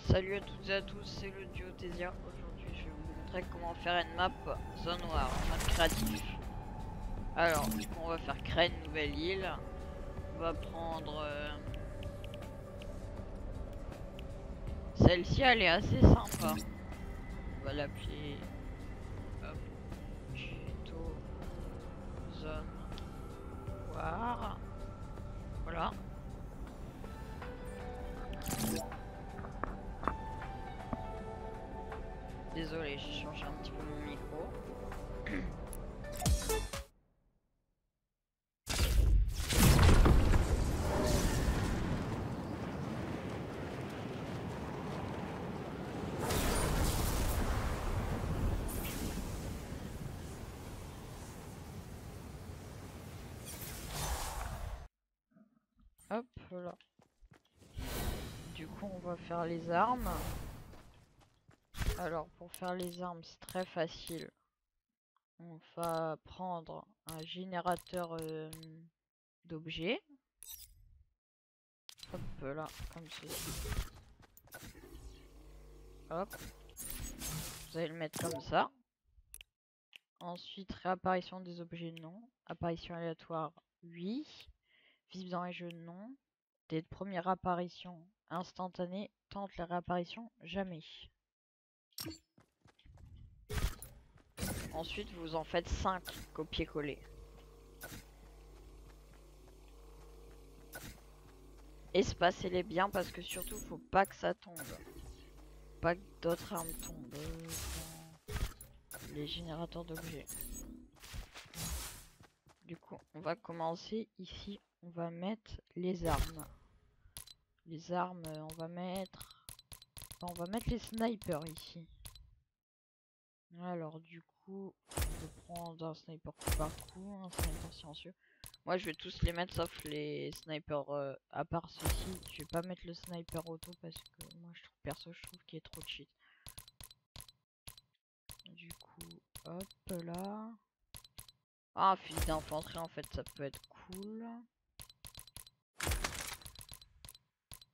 Salut à toutes et à tous, c'est le duo Tésia. Aujourd'hui, je vais vous montrer comment faire une map zone noire en mode créatif. Alors, du coup, on va faire créer une nouvelle île. On va prendre celle-ci, elle est assez sympa. On va l'appeler tuto zone noire. Voilà. Désolé, j'ai changé un petit peu mon micro. Hop là. Du coup, on va faire les armes. Alors, pour faire les armes, c'est très facile. On va prendre un générateur d'objets. Hop là, comme ceci. Hop. Vous allez le mettre comme ça. Ensuite, réapparition des objets non. Apparition aléatoire, oui. Visible dans les jeux, non. Des premières apparitions instantanées. Tente les réapparitions, jamais. Ensuite, vous en faites 5 copier-coller. Espacez-les bien parce que surtout, faut pas que ça tombe. Pas que d'autres armes tombent dans les générateurs d'objets. Du coup, on va commencer ici. On va mettre les armes. Les armes, on va mettre les snipers ici. Alors du coup, on va prendre un sniper coup par coup, un sniper silencieux. Moi, je vais tous les mettre sauf les snipers. À part ceci, je vais pas mettre le sniper auto parce que moi, je trouve qu'il est trop cheat. Du coup, hop là. Ah, fusil d'infanterie, en fait, ça peut être cool.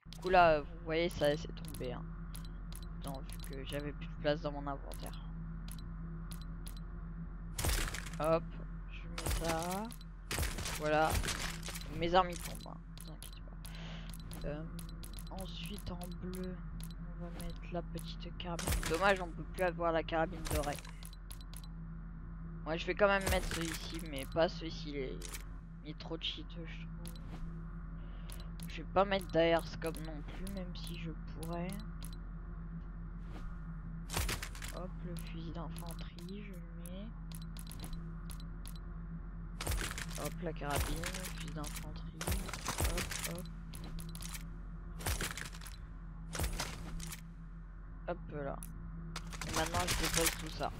Du coup, là, vous voyez, ça c'est tombé. Hein. Non, vu que j'avais plus de place dans mon inventaire. Hop, je mets ça. Voilà. Mes armes ils tombent, hein. Ne vous inquiétez pas. Ensuite, en bleu, on va mettre la petite carabine. Dommage, on peut plus avoir la carabine dorée. Moi, je vais quand même mettre celui-ci, mais pas celui-ci. Il est trop cheat, je trouve. Je vais pas mettre d'aerscope non plus, même si je pourrais. Hop, le fusil d'infanterie, je le mets. Hop, la carabine, le fusil d'infanterie. Hop, hop. Hop là. Et maintenant, je dépose tout ça.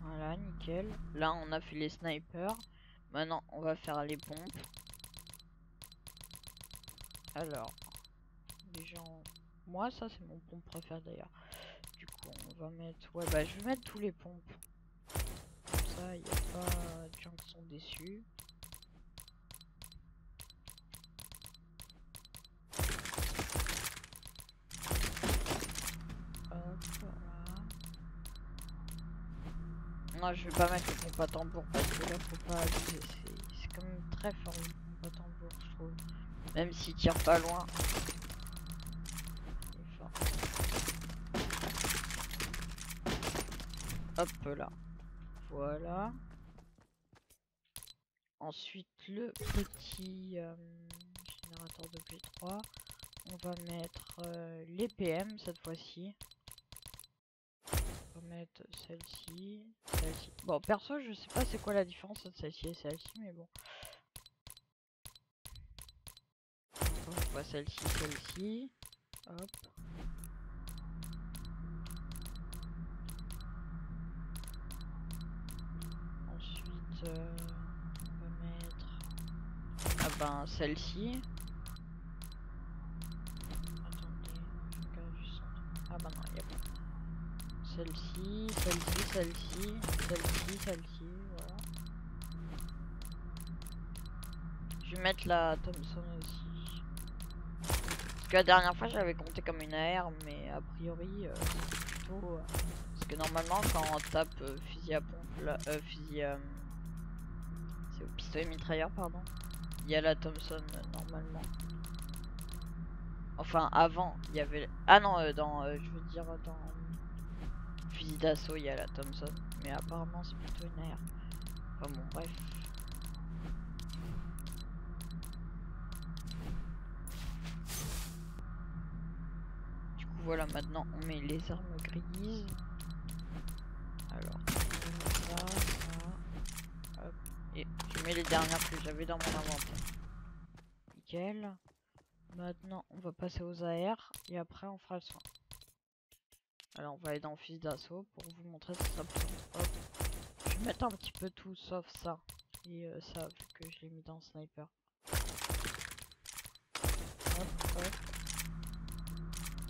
Voilà, nickel. Là, on a fait les snipers. Maintenant, on va faire les pompes. Alors, les gens... Moi, ça, c'est mon pompe préféré d'ailleurs. Du coup, on va mettre... Ouais, bah, je vais mettre tous les pompes. Comme ça, il n'y a pas de gens qui sont déçus. Hop, voilà. Non, je vais pas mettre le pompe à tambour parce que là, faut pas abuser. C'est quand même très fort le pompe à tambour, je trouve. Même s'il tire pas loin. Il est fort. Hop là. Voilà. Ensuite, le petit générateur de P3. On va mettre les PM cette fois-ci. On va mettre celle-ci, celle-ci. Bon, perso, je sais pas c'est quoi la différence entre celle-ci et celle-ci, mais bon. On voit celle-ci, celle-ci. Hop. Ensuite, on va mettre... Ah ben, celle-ci. Attendez, je regarde du centre. Ah ben non, il y a pas. Celle-ci, celle-ci, celle-ci, celle-ci, celle-ci, voilà. Je vais mettre la Thompson aussi. Parce que la dernière fois j'avais compté comme une AR, mais a priori c'est plutôt parce que normalement quand on tape fusil à pompe là, c'est au pistolet mitrailleur pardon, il y a la Thompson normalement. Enfin avant il y avait, ah non dans je veux dire dans fusil d'assaut il y a la Thompson, mais apparemment c'est plutôt une AR. Enfin bon bref. Voilà, maintenant on met les armes grises. Alors, ça, hop. Et je mets les dernières que j'avais dans mon inventaire. Nickel. Maintenant on va passer aux AR et après on fera le soin. Alors on va aller dans le fusil d'assaut pour vous montrer ce sera plus simple. Hop. Je vais mettre un petit peu tout sauf ça. Et ça vu que je l'ai mis dans le sniper. Hop, hop.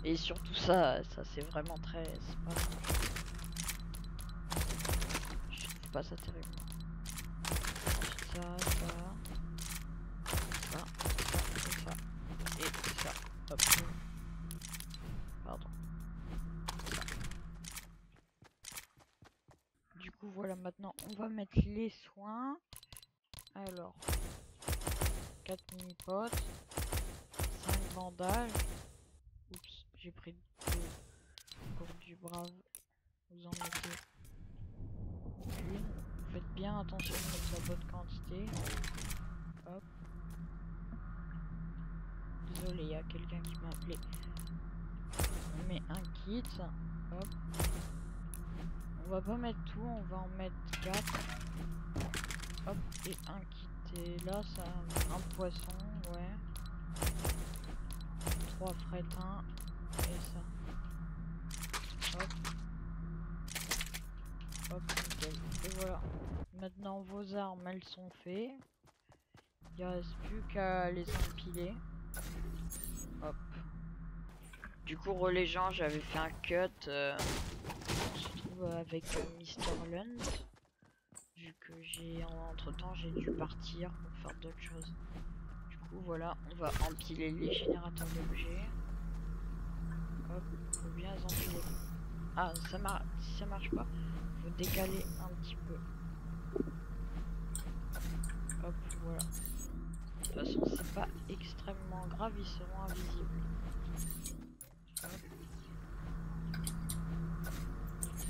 Et surtout ça c'est vraiment très... c'est pas... je trouve pas ça terrible. Ça, et ça. Hop. Pardon. Ça. Du coup voilà, maintenant on va mettre les soins. Alors 4 mini-potes, 5 bandages. Oups, j'ai pris 2 pour du brave. Vous en mettez une. Faites bien attention de mettre la bonne quantité. Hop. Désolé, il y a quelqu'un qui m'a appelé. On met un kit. Hop. On va pas mettre tout, on va en mettre 4. Hop, et un kit. Et là, ça un poisson, ouais. 3 frétins. Et ça. Hop. Hop, nickel. Et voilà. Maintenant, vos armes, elles sont faites. Il reste plus qu'à les empiler. Hop. Du coup, les gens, j'avais fait un cut. On se retrouve avec Mr. Lund. Vu que entre temps, j'ai dû partir pour faire d'autres choses. Du coup, voilà, on va empiler les générateurs d'objets. Hop, faut bien les empiler. Ah, si ça marche pas, faut décaler un petit peu. Hop, voilà. De toute façon, c'est pas extrêmement grave, ils seront invisibles. Hop.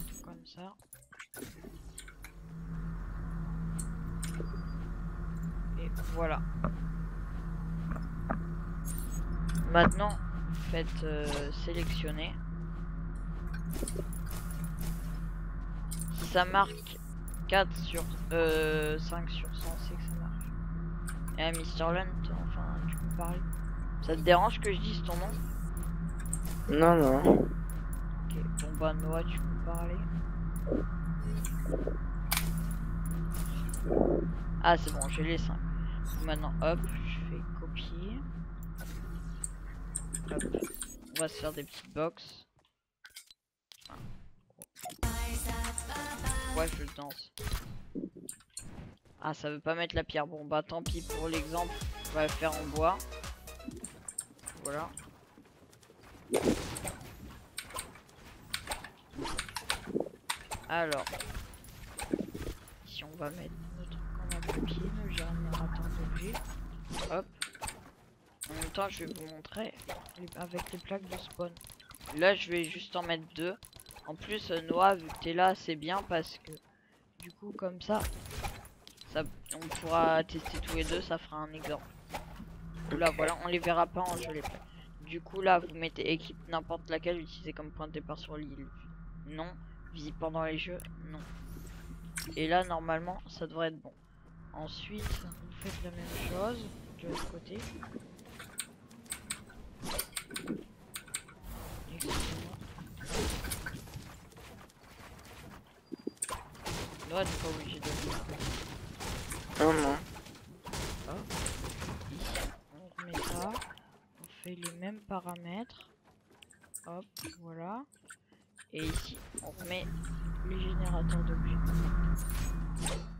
Tout comme ça. Et voilà. Maintenant, faites sélectionner. Si ça marque 4 sur 5 sur 100, c'est que ça marche. Et Mr. Lund, enfin, tu peux parler. Ça te dérange que je dise ton nom? Non, non. Ok, bon bah Noah, tu peux parler. Ah c'est bon, j'ai les 5. Maintenant hop, je fais copier. Hop. On va se faire des petites box. Ouais, je danse. Ah, ça veut pas mettre la pierre. Bon bah tant pis pour l'exemple. On va le faire en bois. Voilà. Alors, ici on va mettre notre commande de pied, le générateur d'objets. Hop. En même temps, je vais vous montrer avec les plaques de spawn. Là, je vais juste en mettre 2. En plus, Noah, vu que t'es là, c'est bien parce que du coup, comme ça, on pourra tester tous les deux. Ça fera un exemple. Là, voilà, on les verra pas en jeu les plaques. Du coup, là, vous mettez équipe n'importe laquelle utilisée comme point de départ sur l'île. Non. Visible pendant les jeux. Non. Et là, normalement, ça devrait être bon. Ensuite, vous faites la même chose de l'autre côté. Non, t'es pas obligé de le faire. Non, non. Hop. Ici, on remet ça. On fait les mêmes paramètres. Hop, voilà. Et ici, on remet les générateurs d'objets.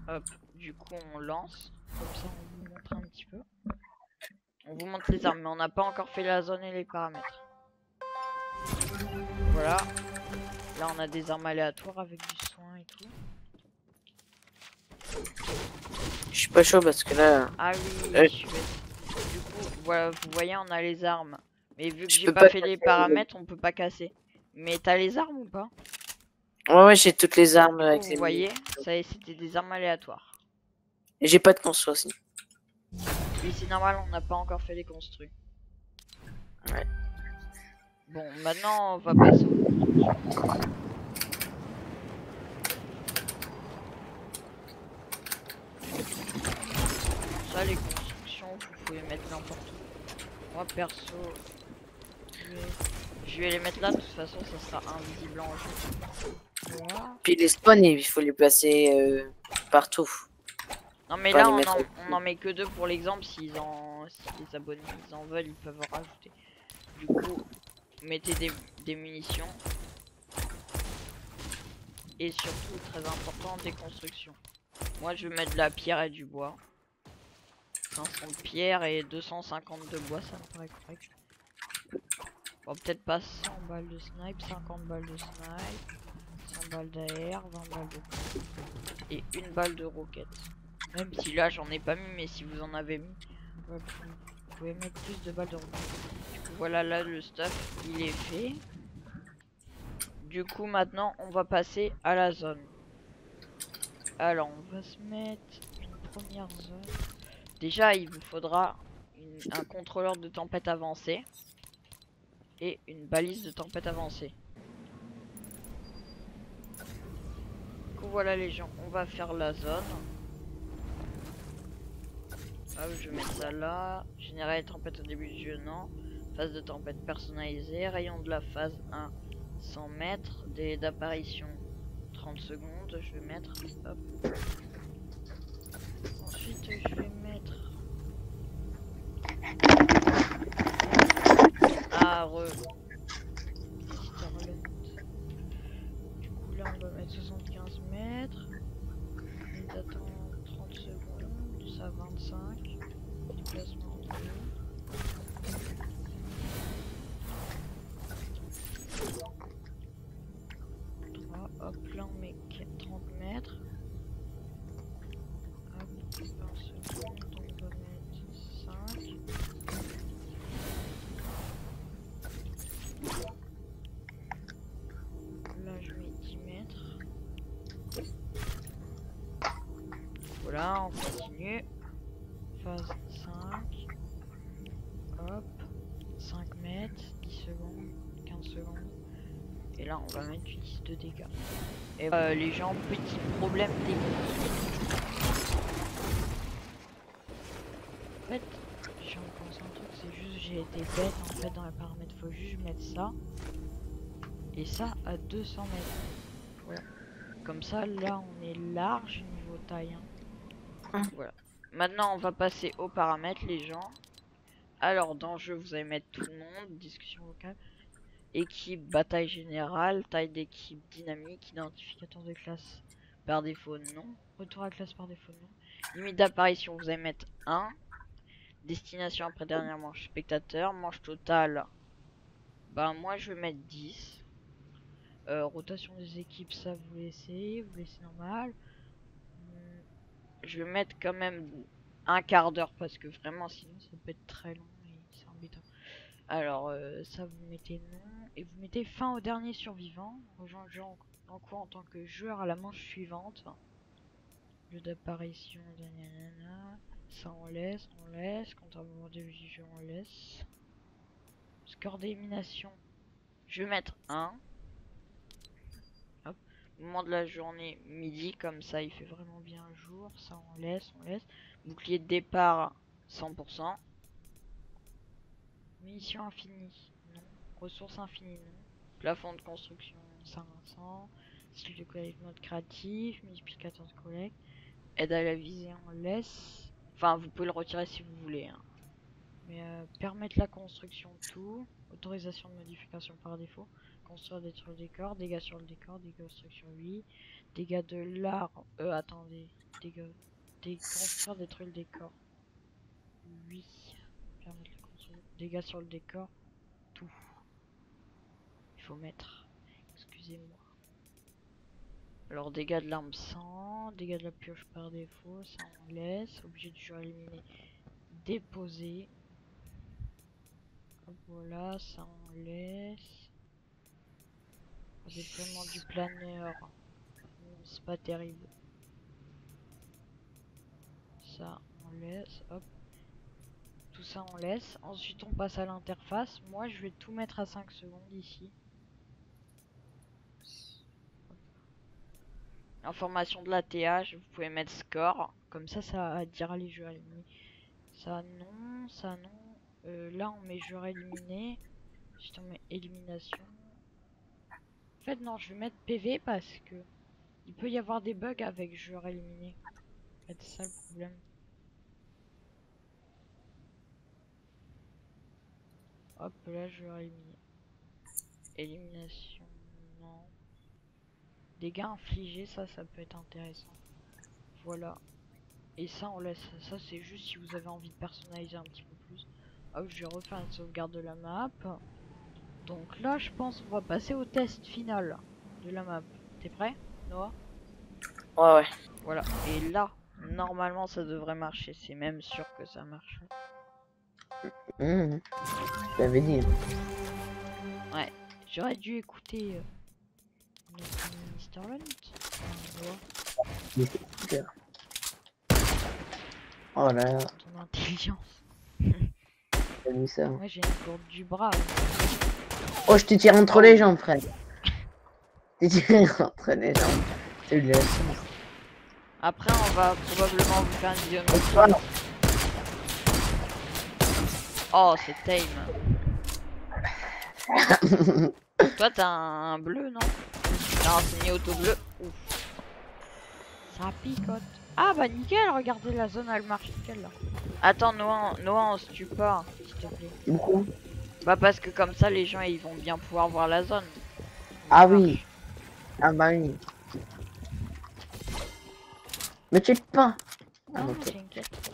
Hop, du coup, on lance. Comme ça, on vous montre un petit peu. On vous montre les armes, mais on n'a pas encore fait la zone et les paramètres. Voilà. Là, on a des armes aléatoires avec du soin et tout. Je suis pas chaud parce que là, Ah oui, je suis bête. Du coup, voilà, vous voyez, on a les armes. Mais vu que je j'ai peux pas pas fait les casser. paramètres, on peut pas casser. Mais t'as les armes ou pas? Ouais, j'ai toutes les armes Du coup, avec vous les voyez, ça c'était des armes aléatoires. Et j'ai pas de construit aussi. Et c'est normal, on n'a pas encore fait les construits. Ouais. Bon, maintenant, on va passer aux constructions. Ça, les constructions, vous pouvez mettre n'importe où. Moi, perso, je vais les mettre là. De toute façon, ça sera invisible en jeu. Voilà. Puis les spawns, il faut les placer partout. Non, mais Pas là, les mettre. on en met que deux pour l'exemple. Si les abonnés ils en veulent, ils peuvent en rajouter. Du coup, mettez des munitions. Et surtout, très important, des constructions. Moi, je vais mettre de la pierre et du bois. 500 de pierre et 250 de bois, ça me paraît correct. Bon, peut-être pas 100 balles de snipe, 50 balles de snipe, 100 balles d'AR, 20 balles de... Et une balle de roquette. Même si là, j'en ai pas mis, mais si vous en avez mis, ouais, vous pouvez mettre plus de balles de roquette. Du coup, voilà, là, le stuff, il est fait. Du coup, maintenant, on va passer à la zone. Alors, on va se mettre une première zone. Déjà, il vous faudra un contrôleur de tempête avancé et une balise de tempête avancée. Du coup, voilà les gens, on va faire la zone. Hop, je vais mettre ça là. Générer tempête au début du jeu, non. Phase de tempête personnalisée. Rayon de la phase 1, 100 mètres. Délai d'apparition, 30 secondes. Je vais mettre... Hop. Ensuite, je vais mettre... Ah, du coup, là, on va mettre 75 mètres. Limite d'attente 30 secondes. Ça 25. Déplacement 2. 3. Hop, là, on met 30 mètres. Hop, 20 secondes. On va mettre 5. Là, je mets 10 mètres. Voilà, on continue. Phase 5. Hop. 5 mètres. 10 secondes. 15 secondes. Et là, on va mettre du 10 de dégâts. Et les gens, petit problème technique. En fait, j'ai pensé un truc, c'est juste j'ai été bête en fait dans les paramètres. Faut juste mettre ça. Et ça à 200 mètres. Voilà. Comme ça, là, on est large niveau taille. Hein. Voilà. Maintenant, on va passer aux paramètres, les gens. Alors, dans le jeu, vous allez mettre tout le monde. Discussion vocale. Équipe, bataille générale. Taille d'équipe, dynamique. Identificateur de classe par défaut, non. Retour à classe par défaut, non. Limite d'apparition, vous allez mettre 1. Destination après dernière manche, spectateur. Manche totale. Ben, moi, je vais mettre 10. Rotation des équipes, ça vous laissez normal. Je vais mettre quand même un quart d'heure parce que vraiment sinon ça peut être très long et c'est embêtant. Alors ça vous mettez non et vous mettez fin au dernier survivant. Rejoins le jeu en cours en tant que joueur à la manche suivante. Lieu d'apparition, ça on laisse. Quand on va début du jeu on laisse. Score d'élimination, je vais mettre 1. Hop. Moment de la journée, midi, comme ça il fait vraiment bien jour. Ça on laisse. Bouclier de départ 100%. Munitions infinies, non. Ressources infinies, non. Plafond de construction 500. Style de collecte mode créatif. Multiplicateur de collecte. Aide à la visée on laisse. Enfin vous pouvez le retirer si vous voulez. Hein. Mais permettre la construction tout. Autorisation de modification par défaut. Construire, détruire le décor. Dégâts sur le décor. Dégâts sur lui. Dégâts de l'art. Attendez. Construire, détruire le décor. Oui. Viens mettre les consoles. Dégâts sur le décor. Tout. Il faut mettre. Excusez-moi. Alors dégâts de l'arme 100, dégâts de la pioche par défaut, ça on laisse. Obligé de jouer éliminé. Déposer. Voilà, ça on laisse. Déploiement du planeur. C'est pas terrible. Ça on laisse. Hop. Tout ça on laisse. Ensuite on passe à l'interface. Moi je vais tout mettre à 5 secondes ici. Information de la TH, vous pouvez mettre score. Comme ça dira les jeux éliminés. Ça non, ça non. Là on met joueur éliminé. Ensuite on met élimination. En fait non, je vais mettre PV parce que il peut y avoir des bugs avec joueur éliminé. En fait, c'est ça le problème. Hop là, joueur éliminé. Élimination, non. Dégâts infligés, ça peut être intéressant. Voilà. Et ça on laisse. Ça c'est juste si vous avez envie de personnaliser un petit peu plus. Hop, je vais refaire une sauvegarde de la map. Donc là, je pense qu'on va passer au test final de la map. T'es prêt, Noah? Ouais. Voilà. Et là, normalement, ça devrait marcher. C'est même sûr que ça marche. Je t'avais dit. Ouais. J'aurais dû écouter notre Mr. Lunt. Noah. Oh là là, Ton intelligence. t'as vu ça. Moi, j'ai une gourde du bras. Oh, je te tire entre les jambes, frère. Je te tire entre les jambes. T'as eu de la chance. Après, on va probablement vous faire une vidéo. Toi, Oh, c'est tame. Toi, t'as un bleu, non? Non, c'est mis auto bleu. Ouf. Ça picote. Ah bah nickel, regardez la zone, elle marche nickel là. Attends, Noah, on se tue pas, s'il te plaît. Pourquoi? Bah parce que comme ça, les gens, ils vont bien pouvoir voir la zone. Ah oui. Ah bah oui. Mais tu es pas. Ah, Non, ok. t'inquiète.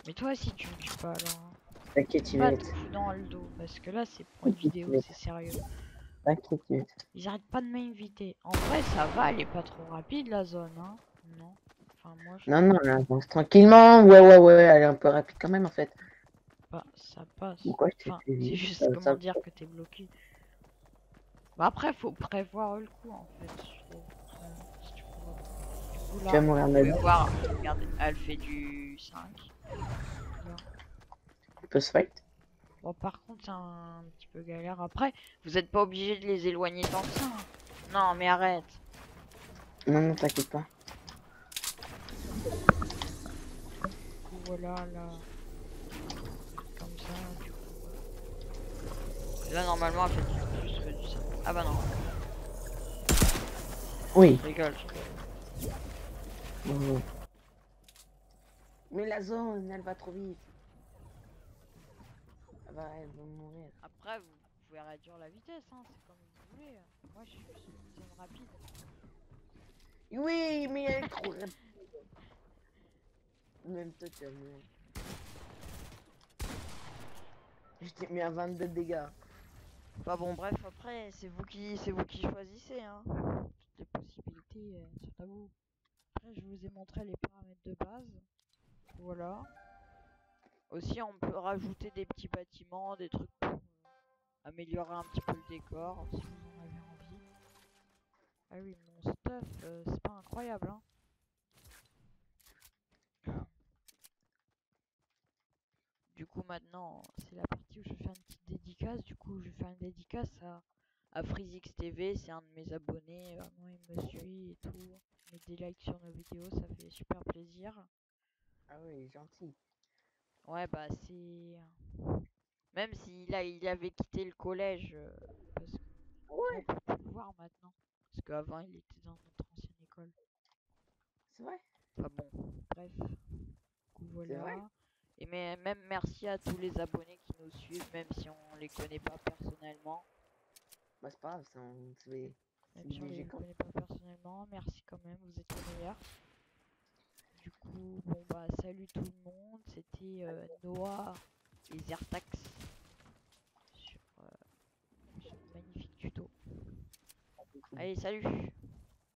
Mais toi aussi, tu me tues pas alors. T'inquiète, tu Pas vas de coup dans le dos, parce que là, c'est pour une vidéo, c'est sérieux. T'inquiète, tu vas. Ils arrêtent pas de m'inviter. En vrai, ça va, elle est pas trop rapide la zone, hein. Non. Enfin, moi, je... Non, non, là, avance tranquillement. Ouais, elle est un peu rapide quand même en fait. Bah, ça passe. Pourquoi je t'ai Enfin, fait c'est vite juste ça, comment dire que t'es bloqué. Bah après, faut prévoir le coup en fait. Je trouve. Si tu prévois. Du coup, Tu là, vas mourir vous de pouvez la voir, regardez, elle fait du 5. Là. Tu peux se fight. Bon, par contre, c'est un petit peu galère. Après, vous êtes pas obligé de les éloigner tant que ça. Hein. Non, mais arrête. Non, non, t'inquiète pas. Du coup, voilà, là. Comme ça, du coup. Là, normalement, elle fait plus que du 5. Ah bah non. Oui. Je rigole. Mhm. Mais la zone, elle va trop vite. Elle va mourir. Après, vous pouvez réduire la vitesse, hein. C'est comme vous voulez. Moi, je suis sur une zone rapide. Oui, mais elle est trop rapide. Même toi, tu vas mourir. Je t'ai mis à 22 dégâts. Bah bon, bref, après, c'est vous qui choisissez, hein. Toutes les possibilités sont à vous. Après, je vous ai montré les paramètres de base. Voilà. Aussi, on peut rajouter des petits bâtiments, des trucs pour améliorer un petit peu le décor, si vous en avez envie. Ah oui, mon stuff, c'est pas incroyable, hein. Du coup, maintenant, c'est la partie où je vais faire une petite dédicace. Du coup, je vais faire une dédicace à FreezeX TV. C'est un de mes abonnés. Vraiment, il me suit et tout. Il met des likes sur nos vidéos. Ça fait super plaisir. Ah oui, il est gentil. Ouais, bah, c'est. Même il avait quitté le collège. Parce Ouais, qu'on peut plus le voir maintenant. Parce qu'avant, il était dans notre ancienne école. c'est vrai. Enfin bon, bref. Du coup, C'est vrai. voilà. Et mais même merci à tous les abonnés qui nous suivent, même si on les connaît pas personnellement. Bah, c'est pas grave, c'est Même si on les connaît pas personnellement, merci quand même, vous êtes les meilleurs. Du coup, coup, bon bah salut tout le monde, c'était Noah et Zertax sur ce magnifique tuto. Allez, salut!